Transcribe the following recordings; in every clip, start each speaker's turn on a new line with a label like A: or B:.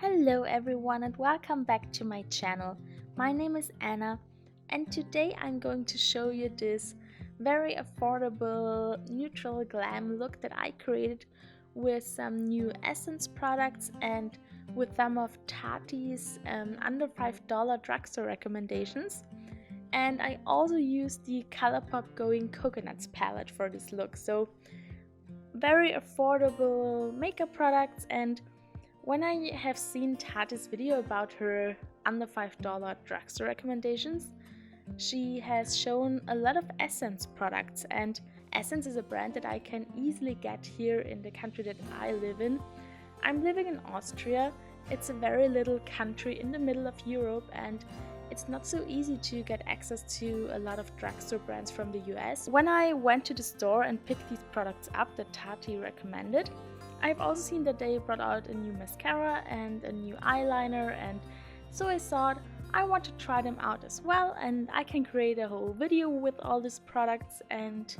A: Hello everyone and welcome back to my channel. My name is Anna and today I'm going to show you this very affordable neutral glam look that I created with some new Essence products and with some of TATI'S under $5 drugstore recommendations. And I also used the Colourpop Going Coconuts palette for this look. So very affordable makeup products. And when I have seen Tati's video about her under $5 drugstore recommendations, she has shown a lot of Essence products, and Essence is a brand that I can easily get here in the country that I live in. I'm living in Austria. It's a very little country in the middle of Europe, and it's not so easy to get access to a lot of drugstore brands from the US. When I went to the store and picked these products up that Tati recommended, I've also seen that they brought out a new mascara and a new eyeliner, and so I thought I want to try them out as well, and I can create a whole video with all these products. And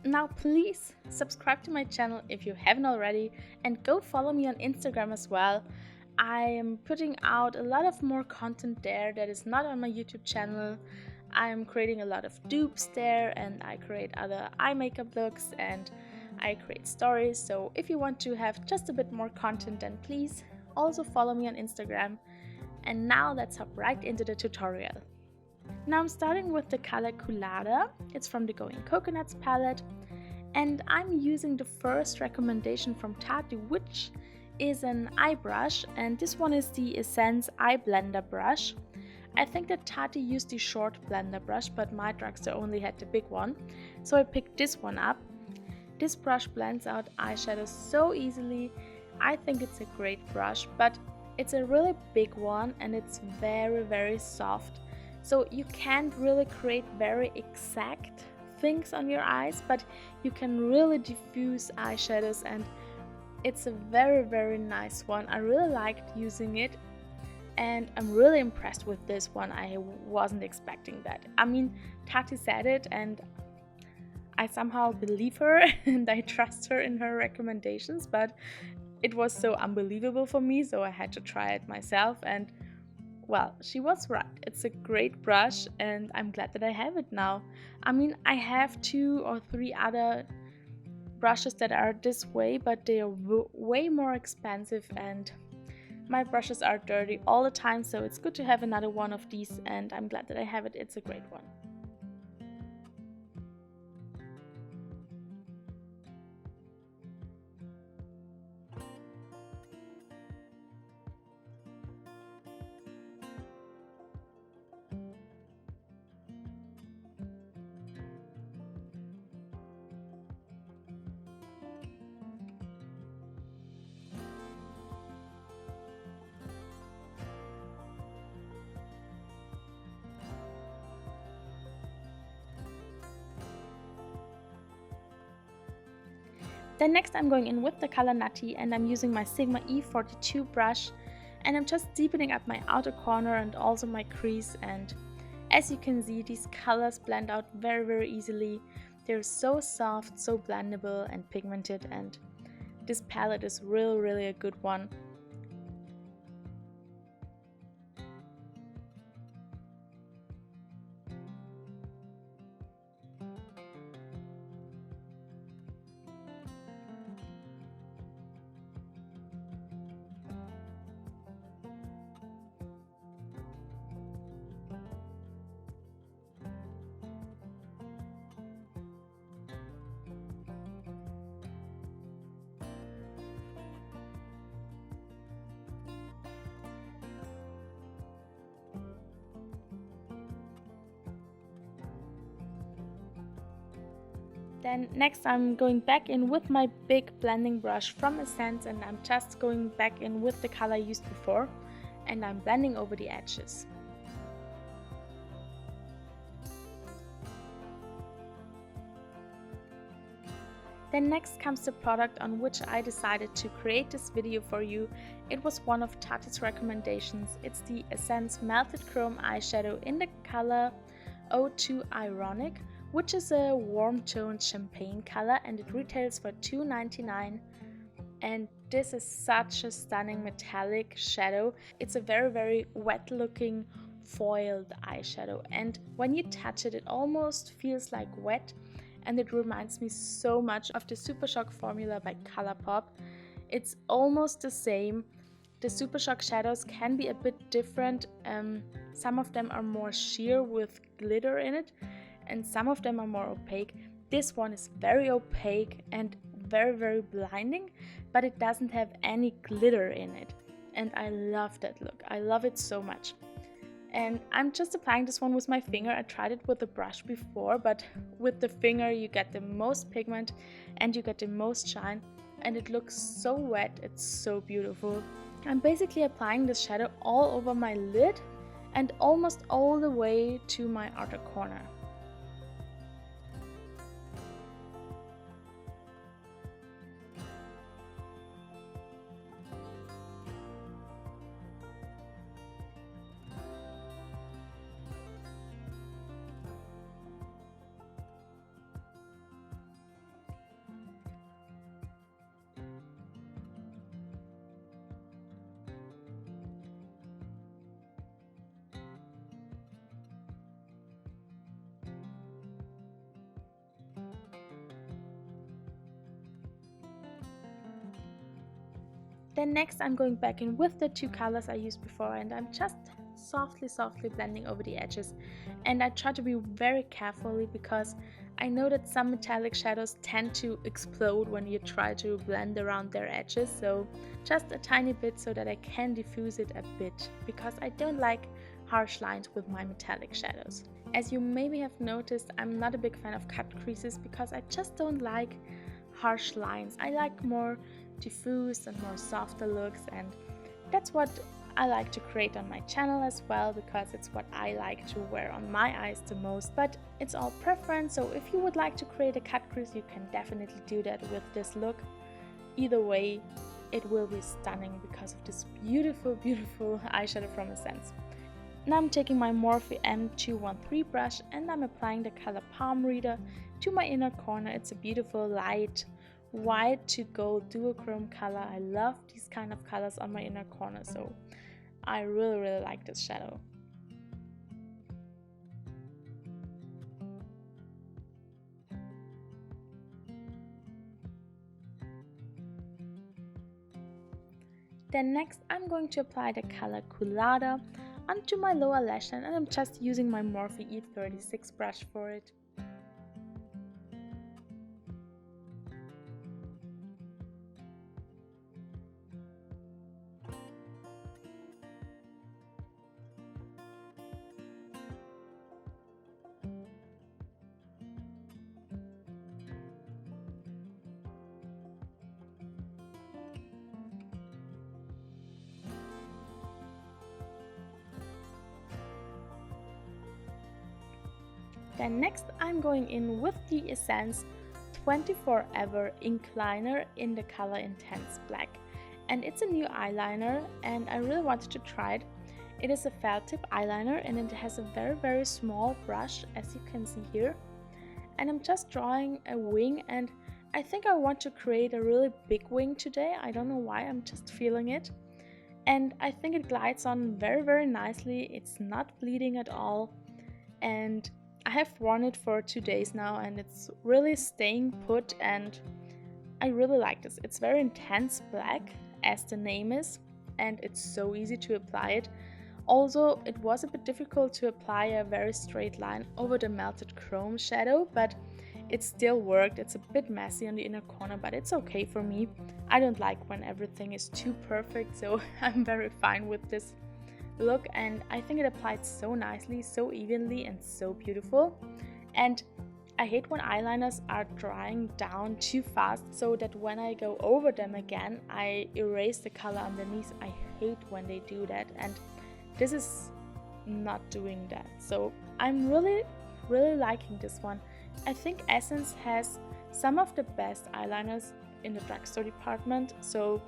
A: now please subscribe to my channel if you haven't already, and go follow me on Instagram as well. I am putting out a lot of more content there that is not on my YouTube channel. I'm creating a lot of dupes there, and I create other eye makeup looks, and I create stories. So if you want to have just a bit more content, then please also follow me on Instagram. And now let's hop right into the tutorial. Now I'm starting with the color Colada. It's from the Going Coconuts palette, and I'm using the first recommendation from Tati, which is an eye brush, and this one is the Essence Eye Blender brush. I think that Tati used the short blender brush, but my drugstore only had the big one, so I picked this one up. This brush blends out eyeshadows so easily. I think it's a great brush, but it's a really big one and it's very soft. So you can't really create very exact things on your eyes, but you can really diffuse eyeshadows, and it's a very nice one. I really liked using it, and I'm really impressed with this one. I wasn't expecting that. I mean, Tati said it and I somehow believe her and I trust her in her recommendations, but it was so unbelievable for me, so I had to try it myself, and well, she was right. It's a great brush and I'm glad that I have it now. I mean, I have 2 or 3 other brushes that are this way, but they are way more expensive, and my brushes are dirty all the time, so it's good to have another one of these, and I'm glad that I have it. It's a great one. Then next I'm going in with the color Nutty, and I'm using my Sigma E42 brush, and I'm just deepening up my outer corner and also my crease. And as you can see, these colors blend out very easily. They're so soft, so blendable and pigmented, and this palette is really a good one. Then next I'm going back in with my big blending brush from Essence, and I'm just going back in with the color I used before, and I'm blending over the edges. Then next comes the product on which I decided to create this video for you. It was one of Tati's recommendations. It's the Essence Melted Chrome Eyeshadow in the color 02 Ironic, which is a warm toned champagne color, and it retails for $2.99. and this is such a stunning metallic shadow. It's a very wet looking foiled eyeshadow, and when you touch it, it almost feels like wet, and it reminds me so much of the Super Shock formula by Colourpop. It's almost the same. The Super Shock shadows can be a bit different. Some of them are more sheer with glitter in it, and some of them are more opaque. This one is very opaque and very blinding, but it doesn't have any glitter in it, and I love that look. I love it so much. And I'm just applying this one with my finger. I tried it with a brush before, but with the finger you get the most pigment and you get the most shine, and it looks so wet. It's so beautiful. I'm basically applying this shadow all over my lid and almost all the way to my outer corner. Then next I'm going back in with the two colors I used before, and I'm just softly blending over the edges. And I try to be very carefully because I know that some metallic shadows tend to explode when you try to blend around their edges, so just a tiny bit so that I can diffuse it a bit, because I don't like harsh lines with my metallic shadows. As you maybe have noticed, I'm not a big fan of cut creases because I just don't like harsh lines. I like more diffuse and more softer looks, and that's what I like to create on my channel as well, because it's what I like to wear on my eyes the most. But it's all preference, so if you would like to create a cut crease, you can definitely do that with this look. Either way, it will be stunning because of this beautiful eyeshadow from Essence. Now I'm taking my Morphe M213 brush and I'm applying the color Palm Reader to my inner corner. It's a beautiful light white to gold duochrome color. I love these kind of colors on my inner corner, so I really like this shadow. Then next I'm going to apply the color Colada onto my lower lash line, and I'm just using my Morphe E36 brush for it. Then next I'm going in with the Essence 24 Ever Ink Liner in the color Intense Black. And it's a new eyeliner and I really wanted to try it. It is a felt tip eyeliner and it has a very small brush, as you can see here. And I'm just drawing a wing, and I think I want to create a really big wing today. I don't know why, I'm just feeling it. And I think it glides on very nicely. It's not bleeding at all. And I have worn it for 2 days now and it's really staying put, and I really like this. It's very intense black, as the name is, and it's so easy to apply it. Also, it was a bit difficult to apply a very straight line over the melted chrome shadow, but it still worked. It's a bit messy on the inner corner, but it's okay for me. I don't like when everything is too perfect, so I'm very fine with this look, and I think it applied so nicely, so evenly, and so beautiful. And I hate when eyeliners are drying down too fast, so that when I go over them again I erase the color underneath. I hate when they do that, and this is not doing that. So I'm really liking this one. I think Essence has some of the best eyeliners in the drugstore department, so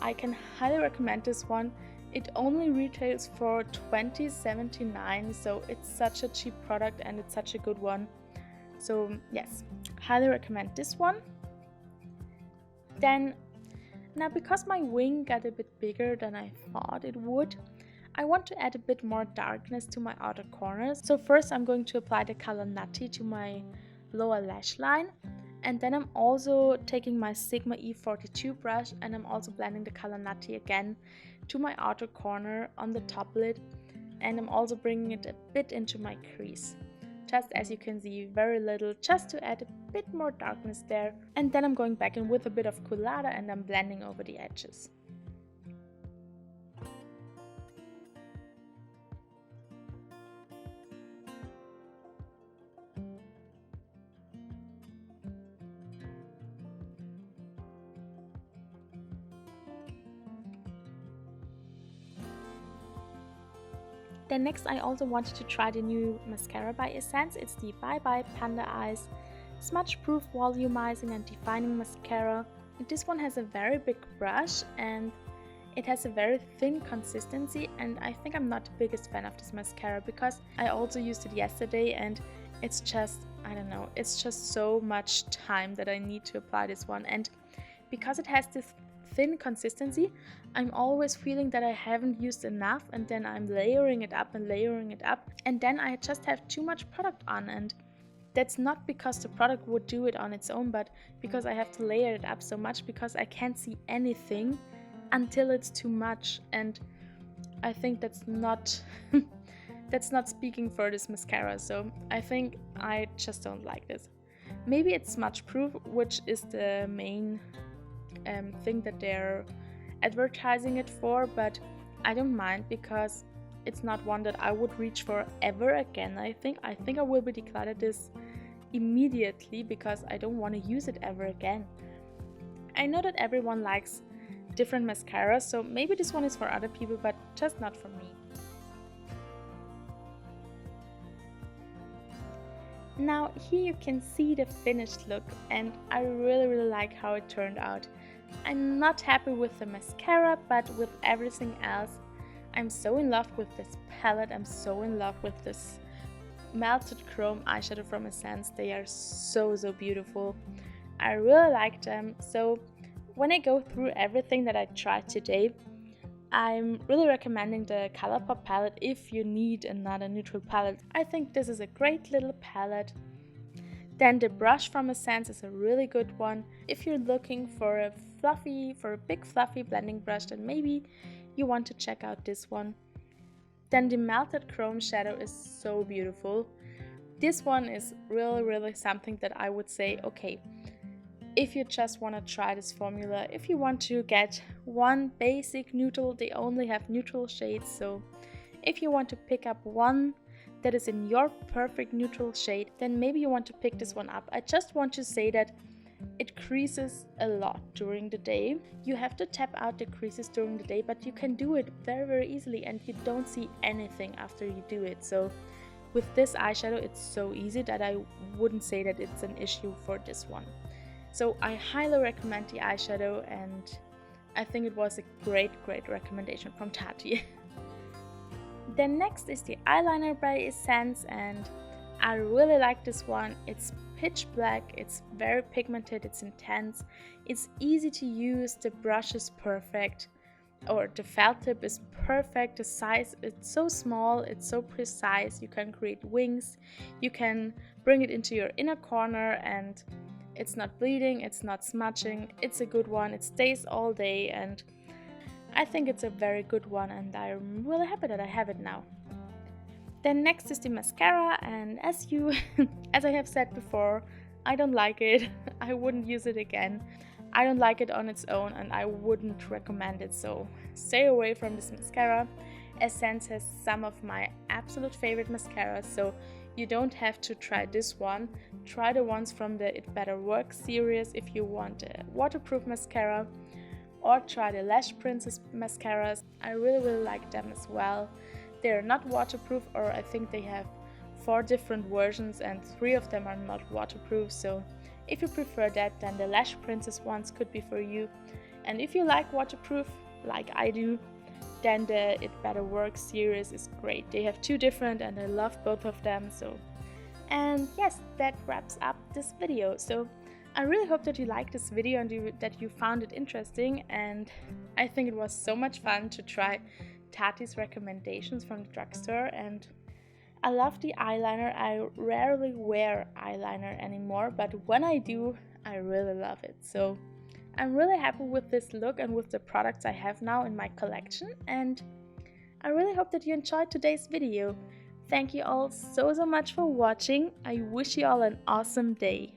A: I can highly recommend this one. It only retails for $20.79, so it's such a cheap product and it's such a good one. So yes, highly recommend this one. Then Now, because my wing got a bit bigger than I thought it would, I want to add a bit more darkness to my outer corners. So first I'm going to apply the color Nutty to my lower lash line. And then I'm also taking my Sigma E42 brush and I'm also blending the color Nutty again to my outer corner on the top lid. And I'm also bringing it a bit into my crease. Just as you can see, very little, just to add a bit more darkness there. And then I'm going back in with a bit of colada and I'm blending over the edges. Then next I also wanted to try the new mascara by Essence. It's the Bye Bye Panda Eyes Smudge Proof Volumizing and Defining Mascara. And this one has a very big brush and it has a very thin consistency, and I think I'm not the biggest fan of this mascara because I also used it yesterday and it's just, I don't know, it's just so much time that I need to apply this one. And because it has this thin consistency, I'm always feeling that I haven't used enough, and then I'm layering it up and layering it up, and then I just have too much product on. And that's not because the product would do it on its own, but because I have to layer it up so much because I can't see anything until it's too much. And I think that's not that's not speaking for this mascara, so I think I just don't like this. Maybe it's smudge proof, which is the main thing that they're advertising it for, but I don't mind because it's not one that I would reach for ever again. I think I will be declutter this immediately because I don't want to use it ever again. I know that everyone likes different mascaras, so maybe this one is for other people, but just not for me. Now here you can see the finished look and I really like how it turned out. I'm not happy with the mascara, but with everything else, I'm so in love with this palette. I'm so in love with this melted chrome eyeshadow from Essence. They are so beautiful. I really like them. So when I go through everything that I tried today, I'm really recommending the Colourpop palette if you need another neutral palette. I think this is a great little palette. Then the brush from Essence is a really good one. If you're looking for a big fluffy blending brush, then maybe you want to check out this one. Then the melted chrome shadow is so beautiful. This one is really something that I would say, okay, if you just want to try this formula, if you want to get one basic neutral, they only have neutral shades, so if you want to pick up one that is in your perfect neutral shade, then maybe you want to pick this one up. I just want to say that it creases a lot during the day. You have to tap out the creases during the day, but you can do it very easily and you don't see anything after you do it. So with this eyeshadow, it's so easy that I wouldn't say that it's an issue for this one. So I highly recommend the eyeshadow and I think it was a great recommendation from Tati. Then next is the eyeliner by Essence and I really like this one. It's pitch black, it's very pigmented, it's intense, it's easy to use, the brush is perfect, or the felt tip is perfect, the size, it's so small, it's so precise, you can create wings, you can bring it into your inner corner and it's not bleeding, it's not smudging, it's a good one, it stays all day and I think it's a very good one and I'm really happy that I have it now. Then next is the mascara and as I have said before, I don't like it, I wouldn't use it again. I don't like it on its own and I wouldn't recommend it, so stay away from this mascara. Essence has some of my absolute favorite mascaras, so you don't have to try this one. Try the ones from the It Better Work series if you want a waterproof mascara, or try the Lash Princess mascaras. I really like them as well. They're not waterproof, or I think they have 4 different versions and 3 of them are not waterproof, so if you prefer that, then the Lash Princess ones could be for you. And if you like waterproof, like I do, then the It Better Work series is great. They have 2 different and I love both of them. So, and yes, that wraps up this video. So I really hope that you liked this video and that you found it interesting, and I think it was so much fun to try Tati's recommendations from the drugstore. And I love the eyeliner. I rarely wear eyeliner anymore, but when I do, I really love it. So I'm really happy with this look and with the products I have now in my collection, and I really hope that you enjoyed today's video. Thank you all so much for watching. I wish you all an awesome day.